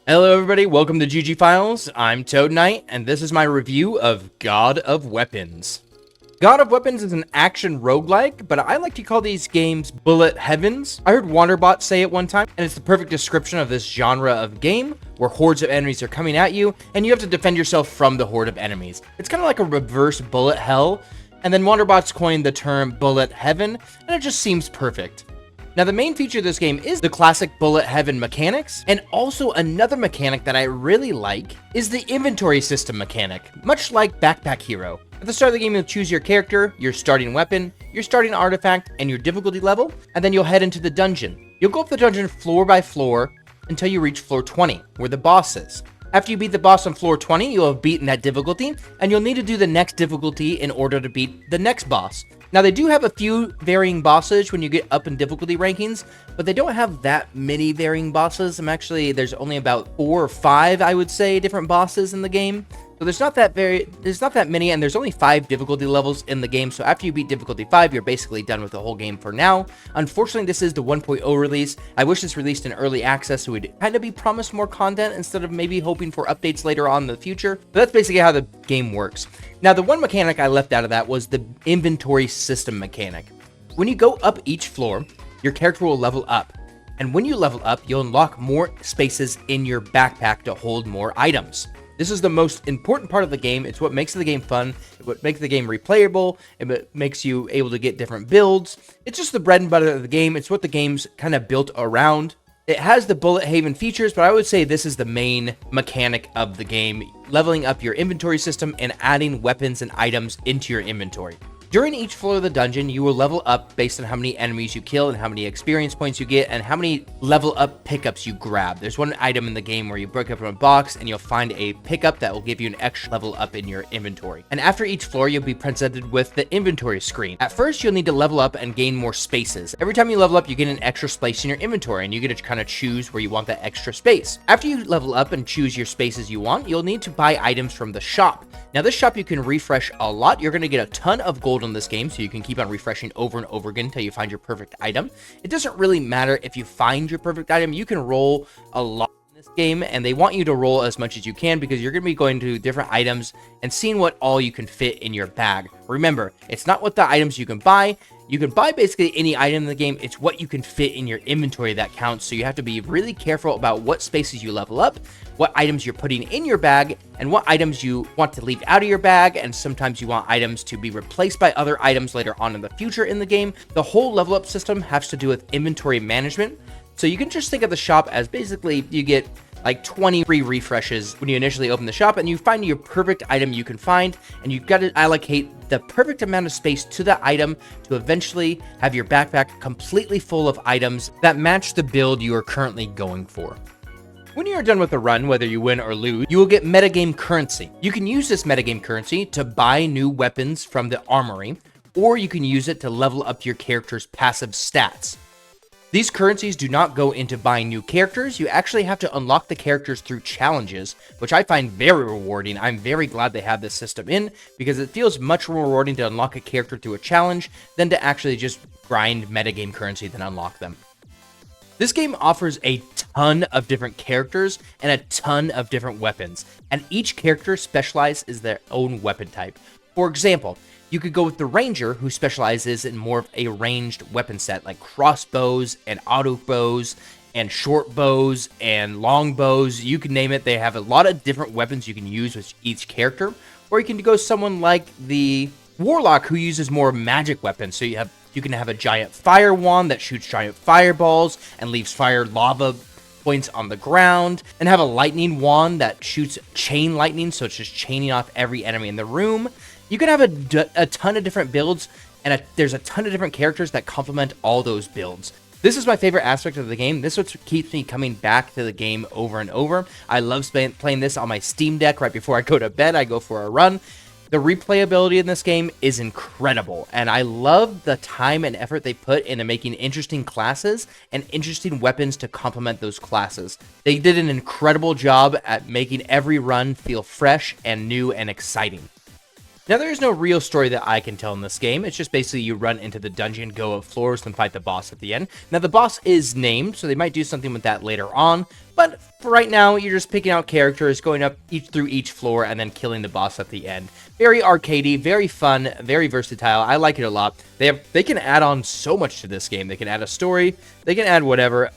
Hello everybody, welcome to GG Files. I'm Toad Knight, and this is my review of God of Weapons. God of Weapons is an action roguelike, but I like to call these games bullet heavens. I heard Wanderbot say it one time, and it's the perfect description of this genre of game, where hordes of enemies are coming at you, and you have to defend yourself from the horde of enemies. It's kind of like a reverse bullet hell, and then Wanderbot's coined the term bullet heaven, and it just seems perfect. Now, the main feature of this game is the classic bullet heaven mechanics, and also another mechanic that I really like is the inventory system mechanic, much like Backpack Hero. At the start of the game, you'll choose your character, your starting weapon, your starting artifact, and your difficulty level, and then you'll head into the dungeon. You'll go up the dungeon floor by floor until you reach floor 20, where the boss is. After you beat the boss on floor 20, you'll have beaten that difficulty, and you'll need to do the next difficulty in order to beat the next boss. Now, they do have a few varying bosses when you get up in difficulty rankings, but they don't have that many varying bosses. There's only about 4 or 5, I would say, different bosses in the game. So there's not that many, and there's only 5 difficulty levels in the game. So after you beat difficulty 5, you're basically done with the whole game for now. Unfortunately, this is the 1.0 release. I wish this released in early access so we'd kind of be promised more content instead of maybe hoping for updates later on in the future. But that's basically how the game works. Now, the one mechanic I left out of that was the inventory system mechanic. When you go up each floor, your character will level up. And when you level up, you'll unlock more spaces in your backpack to hold more items. This is the most important part of the game. It's what makes the game fun. It's what makes the game replayable. It makes you able to get different builds. It's just the bread and butter of the game. It's what the game's kind of built around. It has the bullet haven features, but I would say this is the main mechanic of the game, leveling up your inventory system and adding weapons and items into your inventory. During each floor of the dungeon, you will level up based on how many enemies you kill and how many experience points you get and how many level up pickups you grab. There's one item in the game where you break up a box and you'll find a pickup that will give you an extra level up in your inventory. And after each floor, you'll be presented with the inventory screen. At first, you'll need to level up and gain more spaces. Every time you level up, you get an extra space in your inventory, and you get to kind of choose where you want that extra space. After you level up and choose your spaces you want, you'll need to buy items from the shop. Now, this shop you can refresh a lot. You're going to get a ton of gold in this game, so you can keep on refreshing over and over again until you find your perfect item. It doesn't really matter if you find your perfect item. You can roll a lot in this game, and they want you to roll as much as you can because you're going to be going to different items and seeing what all you can fit in your bag. Remember, it's not what the items you can buy. You can buy basically any item in the game. It's what you can fit in your inventory that counts. So you have to be really careful about what spaces you level up, what items you're putting in your bag, and what items you want to leave out of your bag. And sometimes you want items to be replaced by other items later on in the future in the game. The whole level up system has to do with inventory management. So you can just think of the shop as basically you get like 20 free refreshes when you initially open the shop, and you find your perfect item you can find, and you've got to allocate the perfect amount of space to the item to eventually have your backpack completely full of items that match the build you are currently going for. When you are done with the run, whether you win or lose, you will get metagame currency. You can use this metagame currency to buy new weapons from the armory, or you can use it to level up your character's passive stats. These currencies do not go into buying new characters. You actually have to unlock the characters through challenges, which I find very rewarding. I'm very glad they have this system in because it feels much more rewarding to unlock a character through a challenge than to actually just grind metagame currency then unlock them. This game offers a ton of different characters and a ton of different weapons, and each character specializes their own weapon type. For example, you could go with the Ranger, who specializes in more of a ranged weapon set, like crossbows and auto bows and short bows and long bows. You can name it. They have a lot of different weapons you can use with each character. Or you can go someone like the Warlock, who uses more magic weapons. So you can have a giant fire wand that shoots giant fireballs and leaves fire lava points on the ground, and have a lightning wand that shoots chain lightning, so it's just chaining off every enemy in the room. You can have a ton of different builds, and there's a ton of different characters that complement all those builds. This is my favorite aspect of the game. This is what keeps me coming back to the game over and over. I love playing this on my Steam Deck right before I go to bed. I go for a run. The replayability in this game is incredible, and I love the time and effort they put into making interesting classes and interesting weapons to complement those classes. They did an incredible job at making every run feel fresh and new and exciting. Now, there is no real story that I can tell in this game. It's just basically you run into the dungeon, go up floors, and fight the boss at the end. Now, the boss is named, so they might do something with that later on. But for right now, you're just picking out characters, going up through each floor, and then killing the boss at the end. Very arcadey, very fun, very versatile. I like it a lot. They can add on so much to this game. They can add a story. They can add whatever.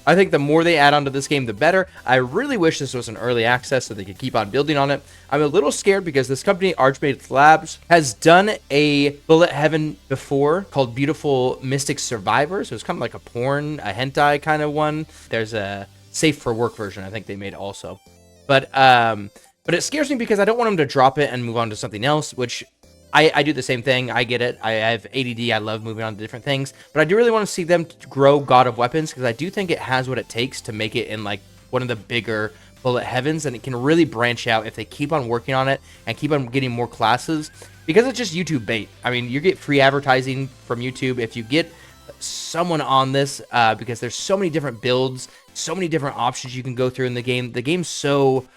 I think the more they add onto this game, the better. I really wish this was an early access so they could keep on building on it. I'm a little scared because this company, Archmage Labs, has done a bullet heaven before called Beautiful Mystic Survivors. It was kind of like a porn, a hentai kind of one. There's a safe for work version I think they made also. But it scares me because I don't want them to drop it and move on to something else, which I do the same thing. I get it. I have ADD. I love moving on to different things. But I do really want to see them grow God of Weapons because I do think it has what it takes to make it in like one of the bigger bullet heavens. And it can really branch out if they keep on working on it and keep on getting more classes because it's just YouTube bait. I mean, you get free advertising from YouTube if you get someone on this because there's so many different builds, so many different options you can go through in the game. The game's so...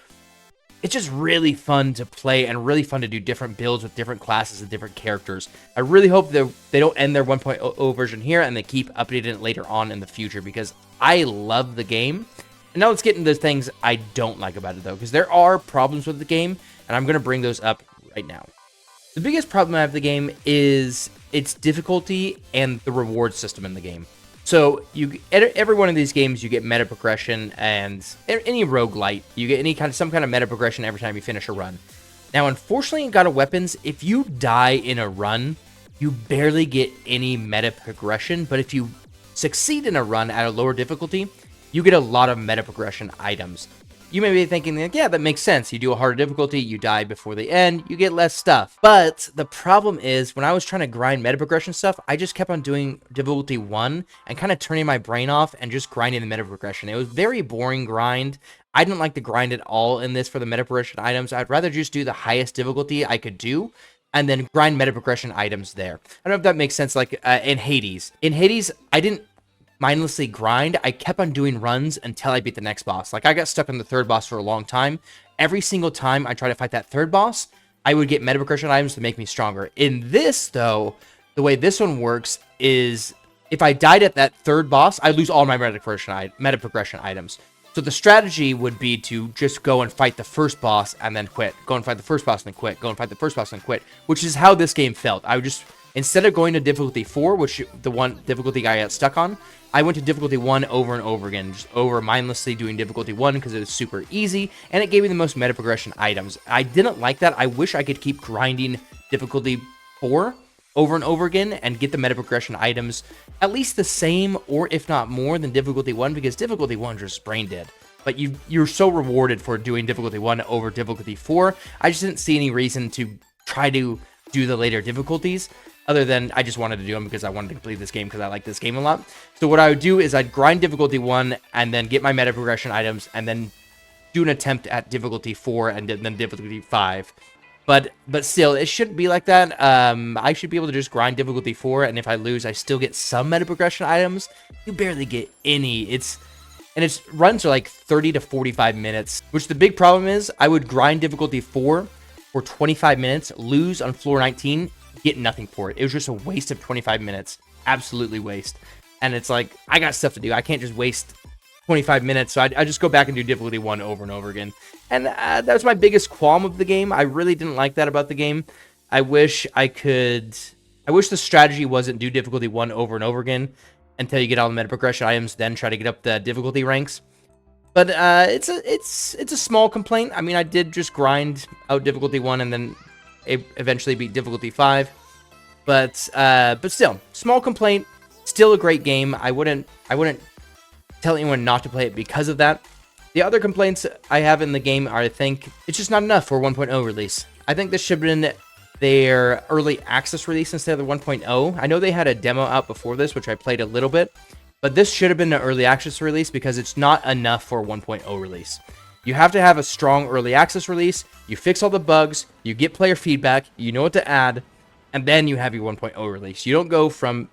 It's just really fun to play and really fun to do different builds with different classes and different characters. I really hope that they don't end their 1.0 version here and they keep updating it later on in the future because I love the game. And now let's get into the things I don't like about it though, because there are problems with the game and I'm going to bring those up right now. The biggest problem I have with the game is its difficulty and the reward system in the game. So every one of these games you get meta progression, and any roguelite you get some kind of meta progression every time you finish a run. Now, unfortunately, in God of Weapons, if you die in a run, you barely get any meta progression. But if you succeed in a run at a lower difficulty, you get a lot of meta progression items. You may be thinking, like, yeah, that makes sense. You do a harder difficulty, you die before the end, you get less stuff. But the problem is, when I was trying to grind meta progression stuff, I just kept on doing difficulty 1 and kind of turning my brain off and just grinding the meta progression. It was very boring grind. I didn't like to grind at all in this for the meta progression items. I'd rather just do the highest difficulty I could do and then grind meta progression items there. I don't know if that makes sense, like in Hades. In Hades, I didn't mindlessly grind. I kept on doing runs until I beat the next boss. Like, I got stuck on the third boss for a long time. Every single time I try to fight that third boss, I would get meta progression items to make me stronger. In this, though, the way this one works is if I died at that third boss, I lose all my meta progression items. So the strategy would be to just go and fight the first boss and then quit. Go and fight the first boss and then quit. Go and fight the first boss and then quit. Which is how this game felt. I would just, instead of going to difficulty 4, which the one difficulty I got stuck on, I went to difficulty 1 over and over again, just mindlessly doing difficulty 1 because it was super easy, and it gave me the most meta progression items. I didn't like that. I wish I could keep grinding difficulty 4 over and over again and get the meta progression items at least the same, or if not more than difficulty 1, because difficulty 1 just brain dead. But you're so rewarded for doing difficulty 1 over difficulty 4. I just didn't see any reason to try to do the later difficulties, other than I just wanted to do them because I wanted to complete this game because I like this game a lot. So what I would do is I'd grind difficulty 1 and then get my meta progression items and then do an attempt at difficulty 4 and then difficulty 5. But still, it shouldn't be like that. I should be able to just grind difficulty 4, and if I lose, I still get some meta progression items. You barely get any. Its runs are like 30 to 45 minutes, which the big problem is I would grind difficulty 4 for 25 minutes, lose on floor 19, get nothing for it. It was just a waste of 25 minutes. Absolutely waste. And it's like, I got stuff to do. I can't just waste 25 minutes. So I just go back and do difficulty 1 over and over again. And that was my biggest qualm of the game. I really didn't like that about the game. I wish the strategy wasn't do difficulty 1 over and over again until you get all the meta progression items, then try to get up the difficulty ranks. But it's a small complaint. I mean, I did just grind out difficulty 1 and then eventually beat difficulty 5, but still, small complaint. Still a great game. I wouldn't tell anyone not to play it because of that. The other complaints I have in the game are, I think it's just not enough for 1.0 release. I think this should have been their early access release instead of the 1.0. I know they had a demo out before this, which I played a little bit, but this should have been the early access release because it's not enough for 1.0 release. You have to have a strong early access release, you fix all the bugs, you get player feedback, you know what to add, and then you have your 1.0 release. You don't go from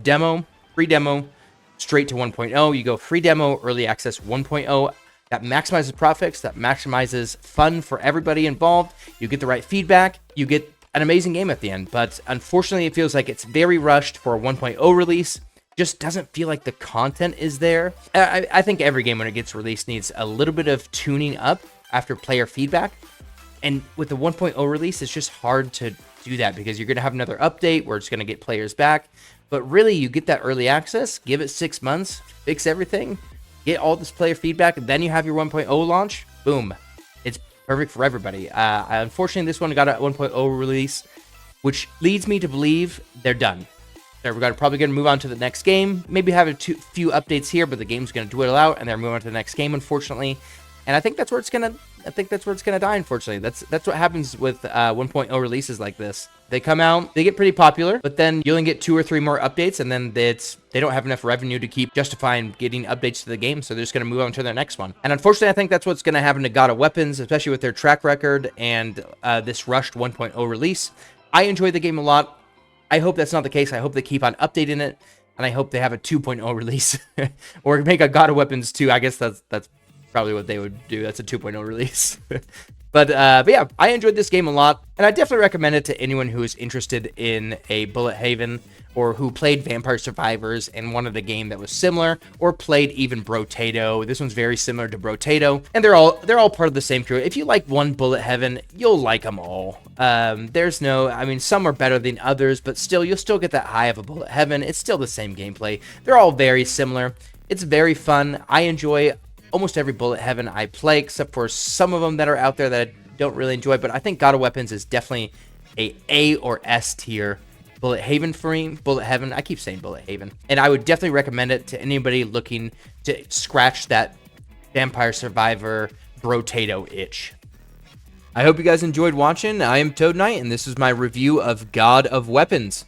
demo, free demo, straight to 1.0. You go free demo, early access 1.0. that maximizes profits, that maximizes fun for everybody involved. You get the right feedback, you get an amazing game at the end. But unfortunately, it feels like it's very rushed for a 1.0 release. Just doesn't feel like the content is there. I think every game when it gets released needs a little bit of tuning up after player feedback. And with the 1.0 release, it's just hard to do that because you're going to have another update where it's going to get players back. But really, you get that early access, give it 6 months, fix everything, get all this player feedback, and then you have your 1.0 launch. Boom. It's perfect for everybody. Unfortunately, this one got a 1.0 release, which leads me to believe they're done. They're probably going to move on to the next game. Maybe have a few updates here, but the game's going to dwindle out, and they're moving on to the next game, unfortunately. And I think that's where it's going to. I think that's where it's going to die, unfortunately. That's what happens with 1.0 releases like this. They come out, they get pretty popular, but then you only get 2 or 3 more updates, and then they don't have enough revenue to keep justifying getting updates to the game, so they're just going to move on to their next one. And unfortunately, I think that's what's going to happen to God of Weapons, especially with their track record and this rushed 1.0 release. I enjoy the game a lot. I hope that's not the case. I hope they keep on updating it, and I hope they have a 2.0 release or make a God of Weapons 2. I guess that's probably what they would do. That's a 2.0 release. But yeah, I enjoyed this game a lot, and I definitely recommend it to anyone who is interested in a bullet haven or who played Vampire Survivors and wanted a game that was similar, or played even Brotato. This one's very similar to Brotato, and they're all part of the same crew. If you like one bullet heaven, you'll like them all. There's no, I mean, some are better than others, but still, you'll still get that high of a bullet heaven. It's still the same gameplay. They're all very similar. It's very fun. I enjoy almost every bullet heaven I play, except for some of them that are out there that I don't really enjoy. But I think God of Weapons is definitely A or S tier bullet haven for me. Bullet heaven, I keep saying bullet haven, and I would definitely recommend it to anybody looking to scratch that Vampire Survivor Brotato itch. I hope you guys enjoyed watching. I am Toad Knight, and this is my review of God of Weapons.